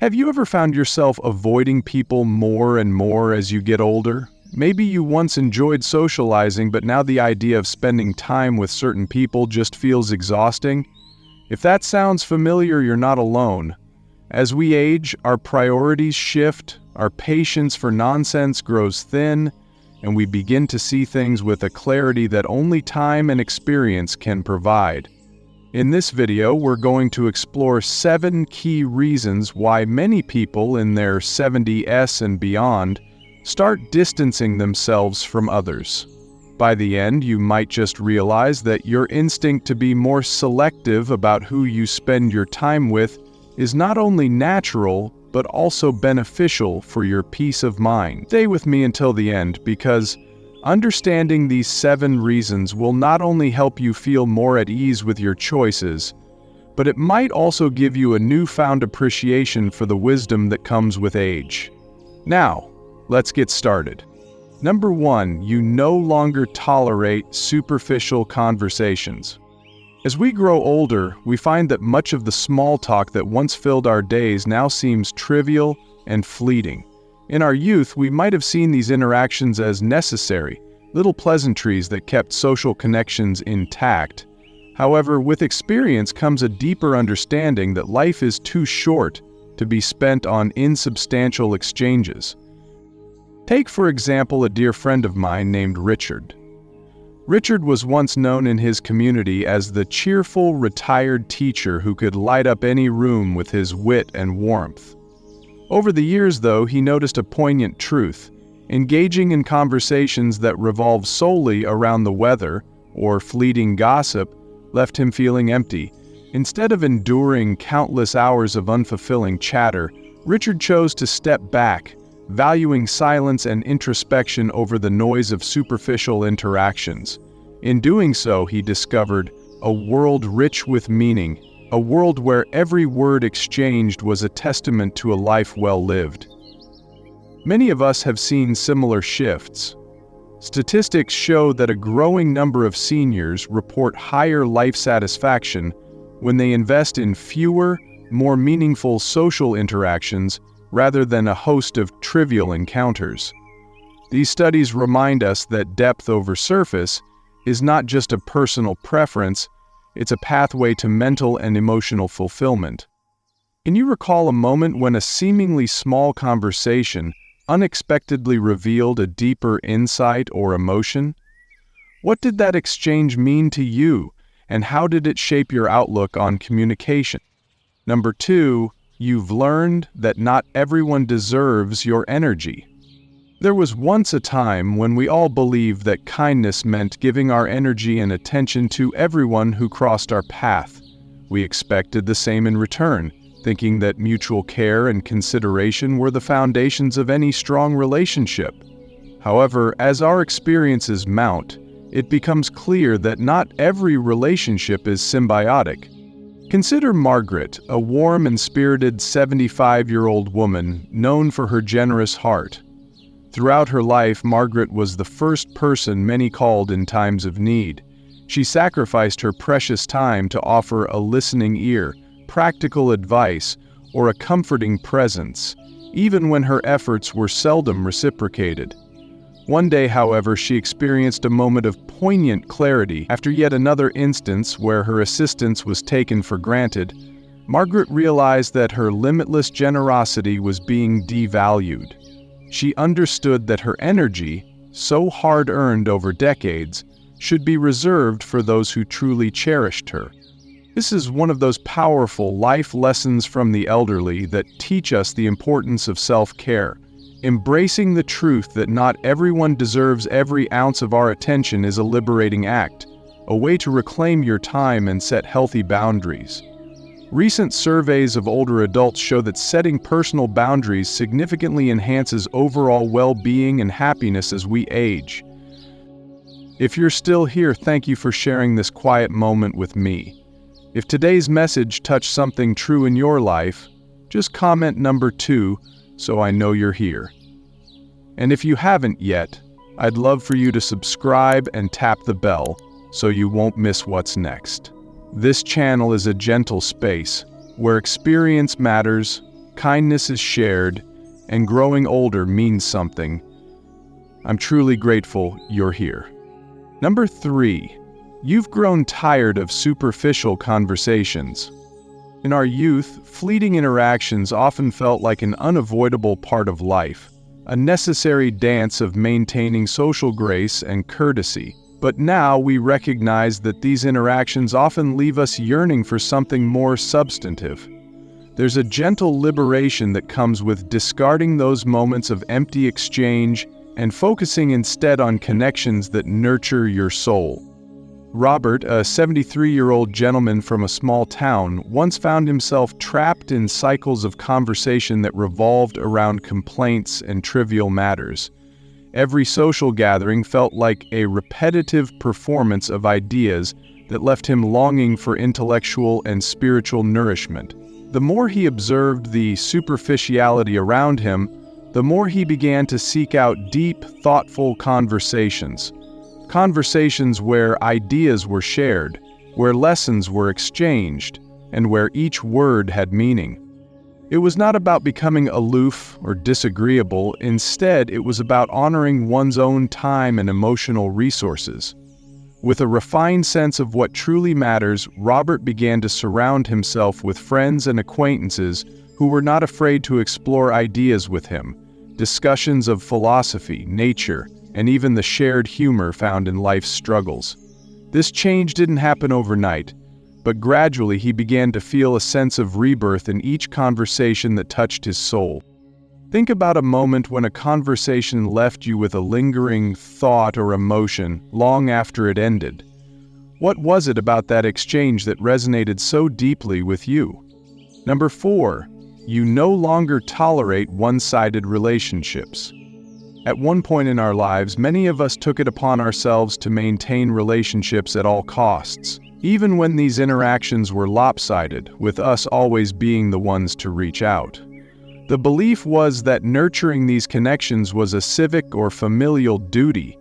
Have you ever found yourself avoiding people more and more as you get older? Maybe you once enjoyed socializing, but now the idea of spending time with certain people just feels exhausting. If that sounds familiar, you're not alone. As we age, our priorities shift, our patience for nonsense grows thin, and we begin to see things with a clarity that only time and experience can provide. In this video, we're going to explore 7 key reasons why many people in their 70s and beyond start distancing themselves from others. By the end, you might just realize that your instinct to be more selective about who you spend your time with is not only natural, but also beneficial for your peace of mind. Stay with me until the end, because understanding these 7 reasons will not only help you feel more at ease with your choices, but it might also give you a newfound appreciation for the wisdom that comes with age. Now, let's get started. Number 1, you no longer tolerate superficial conversations. As we grow older, we find that much of the small talk that once filled our days now seems trivial and fleeting. In our youth, we might have seen these interactions as necessary, little pleasantries that kept social connections intact. However, with experience comes a deeper understanding that life is too short to be spent on insubstantial exchanges. Take, for example, a dear friend of mine named Richard. Richard was once known in his community as the cheerful, retired teacher who could light up any room with his wit and warmth. Over the years, though, he noticed a poignant truth. Engaging in conversations that revolved solely around the weather or fleeting gossip left him feeling empty. Instead of enduring countless hours of unfulfilling chatter, Richard chose to step back, valuing silence and introspection over the noise of superficial interactions. In doing so, he discovered a world rich with meaning, a world where every word exchanged was a testament to a life well lived. Many of us have seen similar shifts. Statistics show that a growing number of seniors report higher life satisfaction when they invest in fewer, more meaningful social interactions rather than a host of trivial encounters. These studies remind us that depth over surface is not just a personal preference, it's a pathway to mental and emotional fulfillment. Can you recall a moment when a seemingly small conversation unexpectedly revealed a deeper insight or emotion? What did that exchange mean to you, and how did it shape your outlook on communication? Number 2, you've learned that not everyone deserves your energy. There was once a time when we all believed that kindness meant giving our energy and attention to everyone who crossed our path. We expected the same in return, thinking that mutual care and consideration were the foundations of any strong relationship. However, as our experiences mount, it becomes clear that not every relationship is symbiotic. Consider Margaret, a warm and spirited 75-year-old woman known for her generous heart. Throughout her life, Margaret was the first person many called in times of need. She sacrificed her precious time to offer a listening ear, practical advice, or a comforting presence, even when her efforts were seldom reciprocated. One day, however, she experienced a moment of poignant clarity. After yet another instance where her assistance was taken for granted, Margaret realized that her limitless generosity was being devalued. She understood that her energy, so hard-earned over decades, should be reserved for those who truly cherished her. This is one of those powerful life lessons from the elderly that teach us the importance of self-care. Embracing the truth that not everyone deserves every ounce of our attention is a liberating act, a way to reclaim your time and set healthy boundaries. Recent surveys of older adults show that setting personal boundaries significantly enhances overall well-being and happiness as we age. If you're still here, thank you for sharing this quiet moment with me. If today's message touched something true in your life, just comment number 2 so I know you're here. And if you haven't yet, I'd love for you to subscribe and tap the bell so you won't miss what's next. This channel is a gentle space where experience matters, kindness is shared, and growing older means something. I'm truly grateful you're here. Number 3. You've grown tired of superficial conversations. In our youth, fleeting interactions often felt like an unavoidable part of life, a necessary dance of maintaining social grace and courtesy. But now we recognize that these interactions often leave us yearning for something more substantive. There's a gentle liberation that comes with discarding those moments of empty exchange and focusing instead on connections that nurture your soul. Robert, a 73-year-old gentleman from a small town, once found himself trapped in cycles of conversation that revolved around complaints and trivial matters. Every social gathering felt like a repetitive performance of ideas that left him longing for intellectual and spiritual nourishment. The more he observed the superficiality around him, the more he began to seek out deep, thoughtful conversations. Conversations where ideas were shared, where lessons were exchanged, and where each word had meaning. It was not about becoming aloof or disagreeable. Instead, it was about honoring one's own time and emotional resources. With a refined sense of what truly matters, Robert began to surround himself with friends and acquaintances who were not afraid to explore ideas with him, discussions of philosophy, nature, and even the shared humor found in life's struggles. This change didn't happen overnight, but gradually he began to feel a sense of rebirth in each conversation that touched his soul. Think about a moment when a conversation left you with a lingering thought or emotion long after it ended. What was it about that exchange that resonated so deeply with you? Number 4. You no longer tolerate one-sided relationships. At one point in our lives, many of us took it upon ourselves to maintain relationships at all costs, even when these interactions were lopsided, with us always being the ones to reach out. The belief was that nurturing these connections was a civic or familial duty.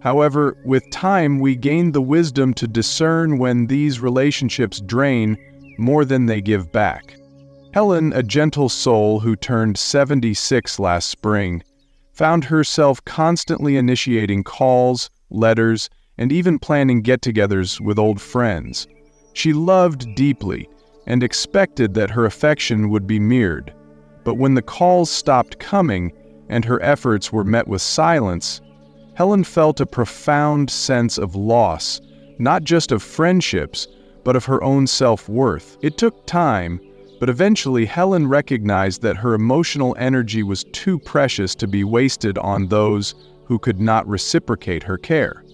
However, with time, we gained the wisdom to discern when these relationships drain more than they give back. Helen, a gentle soul who turned 76 last spring, found herself constantly initiating calls, letters, and even planning get-togethers with old friends. She loved deeply and expected that her affection would be mirrored. But when the calls stopped coming and her efforts were met with silence, Helen felt a profound sense of loss, not just of friendships, but of her own self-worth. It took time, but eventually Helen recognized that her emotional energy was too precious to be wasted on those who could not reciprocate her care.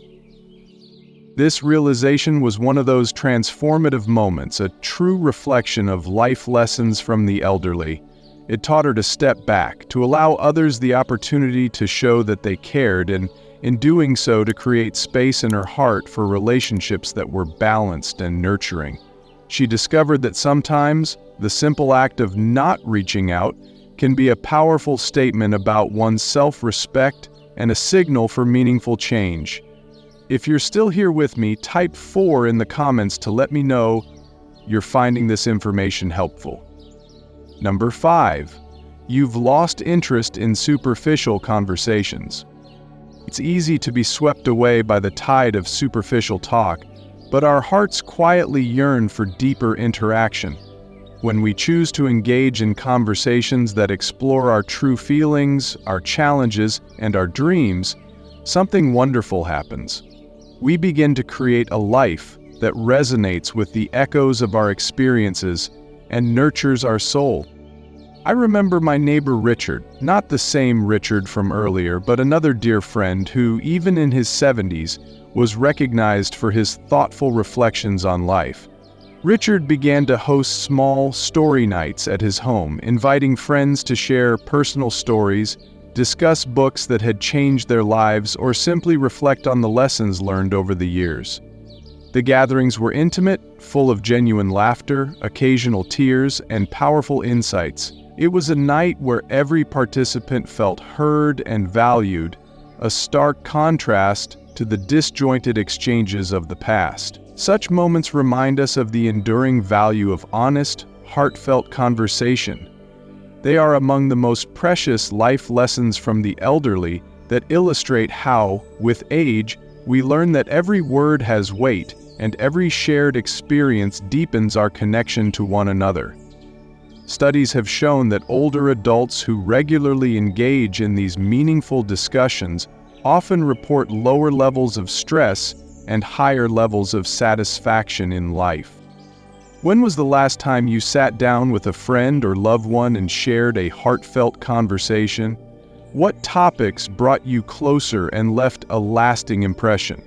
This realization was one of those transformative moments, a true reflection of life lessons from the elderly. It taught her to step back, to allow others the opportunity to show that they cared, and in doing so to create space in her heart for relationships that were balanced and nurturing. She discovered that sometimes the simple act of not reaching out can be a powerful statement about one's self-respect and a signal for meaningful change. If you're still here with me, type 4 in the comments to let me know you're finding this information helpful. Number 5. You've lost interest in superficial conversations. It's easy to be swept away by the tide of superficial talk, but our hearts quietly yearn for deeper interaction. When we choose to engage in conversations that explore our true feelings, our challenges, and our dreams, something wonderful happens. We begin to create a life that resonates with the echoes of our experiences and nurtures our soul. I remember my neighbor Richard, not the same Richard from earlier, but another dear friend who, even in his 70s, was recognized for his thoughtful reflections on life. Richard began to host small story nights at his home, inviting friends to share personal stories, discuss books that had changed their lives, or simply reflect on the lessons learned over the years. The gatherings were intimate, full of genuine laughter, occasional tears, and powerful insights. It was a night where every participant felt heard and valued, a stark contrast to the disjointed exchanges of the past. Such moments remind us of the enduring value of honest, heartfelt conversation. They are among the most precious life lessons from the elderly that illustrate how, with age, we learn that every word has weight and every shared experience deepens our connection to one another. Studies have shown that older adults who regularly engage in these meaningful discussions often report lower levels of stress and higher levels of satisfaction in life. When was the last time you sat down with a friend or loved one and shared a heartfelt conversation? What topics brought you closer and left a lasting impression?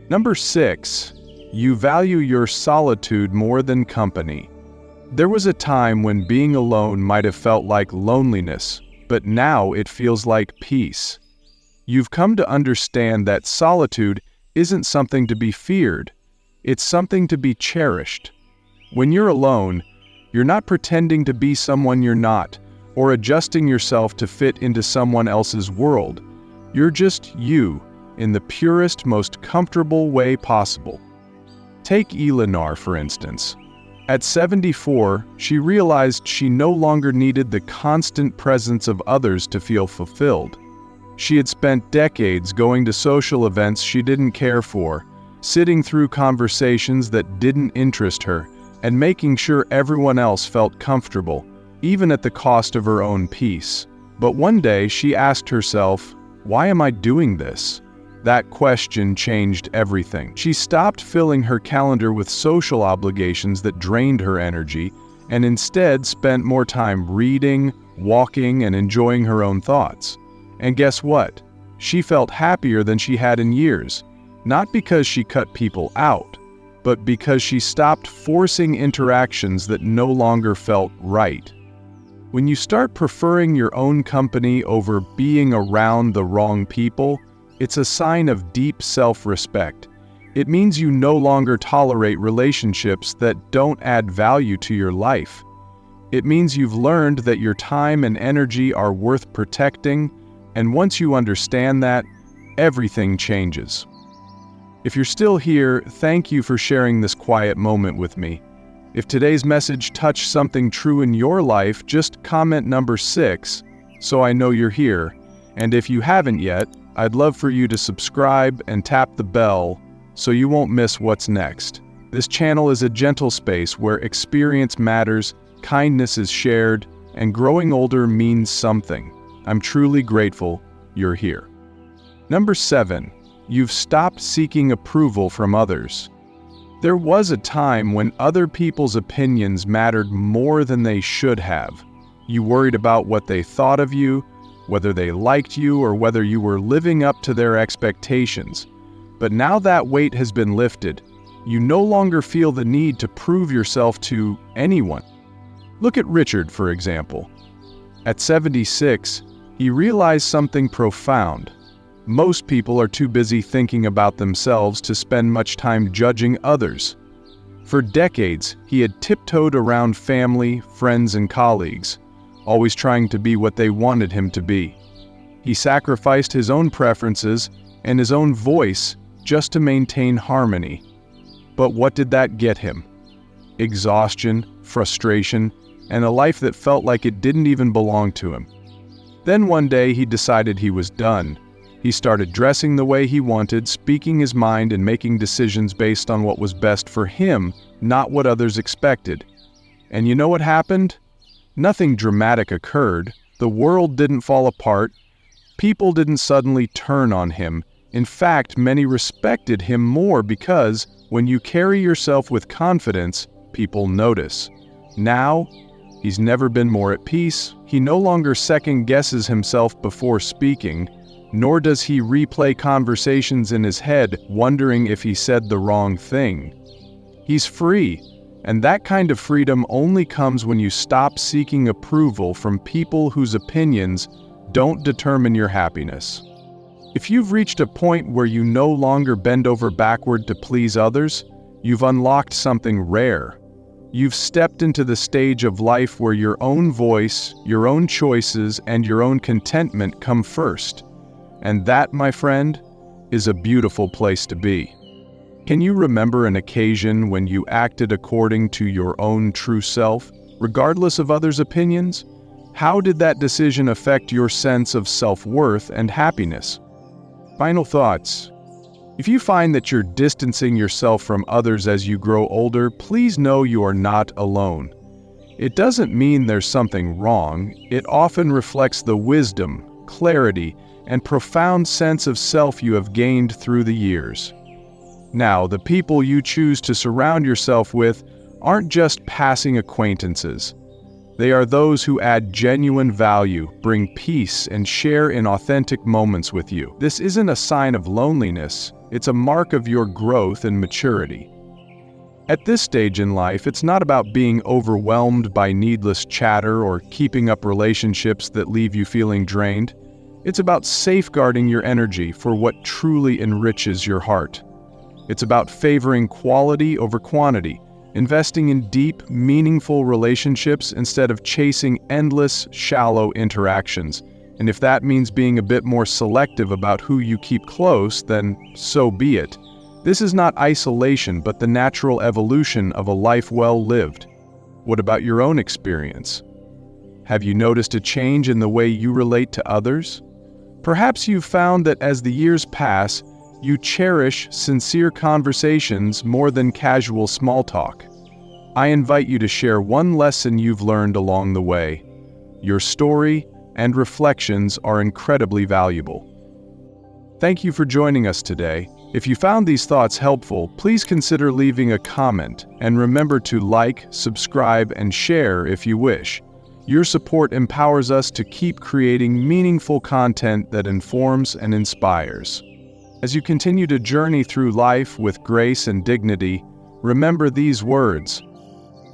Number 6, you value your solitude more than company. There was a time when being alone might have felt like loneliness, but now it feels like peace. You've come to understand that solitude isn't something to be feared, it's something to be cherished. When you're alone, you're not pretending to be someone you're not, or adjusting yourself to fit into someone else's world. You're just you, in the purest, most comfortable way possible. Take Eleanor, for instance. At 74, she realized she no longer needed the constant presence of others to feel fulfilled. She had spent decades going to social events she didn't care for, sitting through conversations that didn't interest her, and making sure everyone else felt comfortable, even at the cost of her own peace. But one day she asked herself, "Why am I doing this?" That question changed everything. She stopped filling her calendar with social obligations that drained her energy, and instead spent more time reading, walking, and enjoying her own thoughts. And guess what? She felt happier than she had in years, not because she cut people out, but because she stopped forcing interactions that no longer felt right. When you start preferring your own company over being around the wrong people, it's a sign of deep self-respect. It means you no longer tolerate relationships that don't add value to your life. It means you've learned that your time and energy are worth protecting, and once you understand that, everything changes. If you're still here, thank you for sharing this quiet moment with me. If today's message touched something true in your life, just comment number 6 so I know you're here. And if you haven't yet, I'd love for you to subscribe and tap the bell so you won't miss what's next. This channel is a gentle space where experience matters, kindness is shared, and growing older means something. I'm truly grateful you're here. Number 7, you've stopped seeking approval from others. There was a time when other people's opinions mattered more than they should have. You worried about what they thought of you, whether they liked you, or whether you were living up to their expectations. But now that weight has been lifted, you no longer feel the need to prove yourself to anyone. Look at Richard, for example. At 76, he realized something profound. Most people are too busy thinking about themselves to spend much time judging others. For decades, he had tiptoed around family, friends, and colleagues, always trying to be what they wanted him to be. He sacrificed his own preferences and his own voice just to maintain harmony. But what did that get him? Exhaustion, frustration, and a life that felt like it didn't even belong to him. Then one day he decided he was done. He started dressing the way he wanted, speaking his mind, and making decisions based on what was best for him, not what others expected. And you know what happened? Nothing dramatic occurred. The world didn't fall apart. People didn't suddenly turn on him. In fact, many respected him more because when you carry yourself with confidence, people notice. Now, he's never been more at peace. He no longer second-guesses himself before speaking, nor does he replay conversations in his head wondering if he said the wrong thing. He's free. And that kind of freedom only comes when you stop seeking approval from people whose opinions don't determine your happiness. If you've reached a point where you no longer bend over backward to please others, you've unlocked something rare. You've stepped into the stage of life where your own voice, your own choices, and your own contentment come first. And that, my friend, is a beautiful place to be. Can you remember an occasion when you acted according to your own true self, regardless of others' opinions? How did that decision affect your sense of self-worth and happiness? Final thoughts. If you find that you're distancing yourself from others as you grow older, please know you are not alone. It doesn't mean there's something wrong. It often reflects the wisdom, clarity, and profound sense of self you have gained through the years. Now, the people you choose to surround yourself with aren't just passing acquaintances. They are those who add genuine value, bring peace, and share in authentic moments with you. This isn't a sign of loneliness, it's a mark of your growth and maturity. At this stage in life, it's not about being overwhelmed by needless chatter or keeping up relationships that leave you feeling drained. It's about safeguarding your energy for what truly enriches your heart. It's about favoring quality over quantity, investing in deep, meaningful relationships instead of chasing endless, shallow interactions. And if that means being a bit more selective about who you keep close, then so be it. This is not isolation, but the natural evolution of a life well lived. What about your own experience? Have you noticed a change in the way you relate to others? Perhaps you've found that as the years pass, you cherish sincere conversations more than casual small talk. I invite you to share one lesson you've learned along the way. Your story and reflections are incredibly valuable. Thank you for joining us today. If you found these thoughts helpful, please consider leaving a comment, and remember to like, subscribe, and share if you wish. Your support empowers us to keep creating meaningful content that informs and inspires. As you continue to journey through life with grace and dignity, remember these words.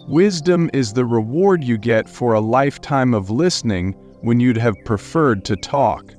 Wisdom is the reward you get for a lifetime of listening when you'd have preferred to talk.